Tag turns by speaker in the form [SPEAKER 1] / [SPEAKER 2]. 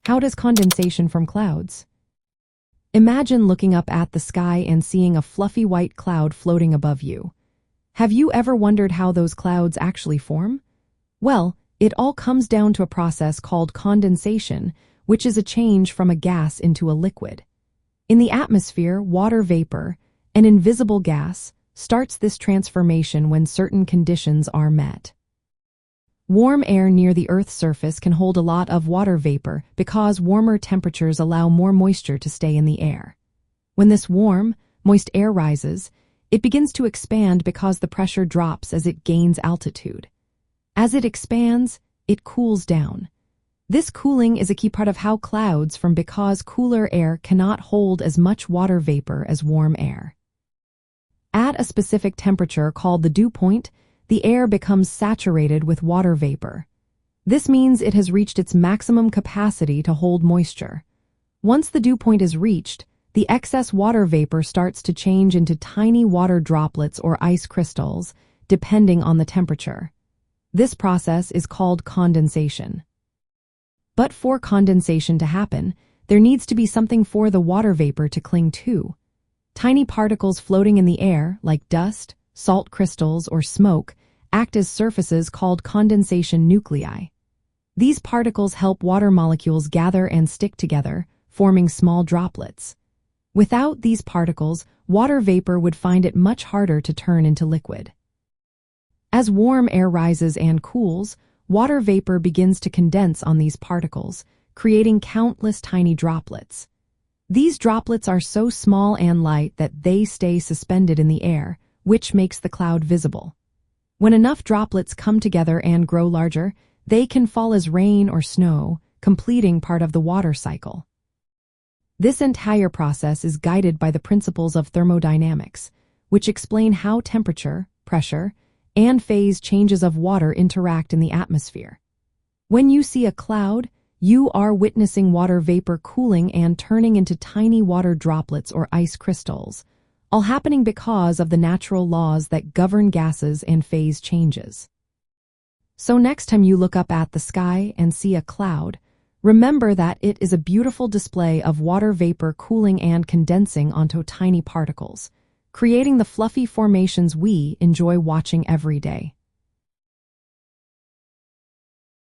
[SPEAKER 1] How does condensation from clouds? Imagine looking up at the sky and seeing a fluffy white cloud floating above you. Have you ever wondered how those clouds actually form? Well, it all comes down to a process called condensation, which is a change from a gas into a liquid. In the atmosphere, water vapor, an invisible gas, starts this transformation when certain conditions are met. Warm air near the Earth's surface can hold a lot of water vapor because warmer temperatures allow more moisture to stay in the air. When this warm, moist air rises, it begins to expand because the pressure drops as it gains altitude. As it expands, it cools down. This cooling is a key part of how clouds form because cooler air cannot hold as much water vapor as warm air. At a specific temperature called the dew point, the air becomes saturated with water vapor. This means it has reached its maximum capacity to hold moisture. Once the dew point is reached, the excess water vapor starts to change into tiny water droplets or ice crystals, depending on the temperature. This process is called condensation. But for condensation to happen, there needs to be something for the water vapor to cling to. Tiny particles floating in the air, like dust, salt crystals, or smoke, act as surfaces called condensation nuclei. These particles help water molecules gather and stick together, forming small droplets. Without these particles, water vapor would find it much harder to turn into liquid. As warm air rises and cools, water vapor begins to condense on these particles, creating countless tiny droplets. These droplets are so small and light that they stay suspended in the air, which makes the cloud visible. When enough droplets come together and grow larger, they can fall as rain or snow, completing part of the water cycle. This entire process is guided by the principles of thermodynamics, which explain how temperature, pressure, and phase changes of water interact in the atmosphere. When you see a cloud, you are witnessing water vapor cooling and turning into tiny water droplets or ice crystals, all happening because of the natural laws that govern gases and phase changes. So next time you look up at the sky and see a cloud, remember that it is a beautiful display of water vapor cooling and condensing onto tiny particles, creating the fluffy formations we enjoy watching every day.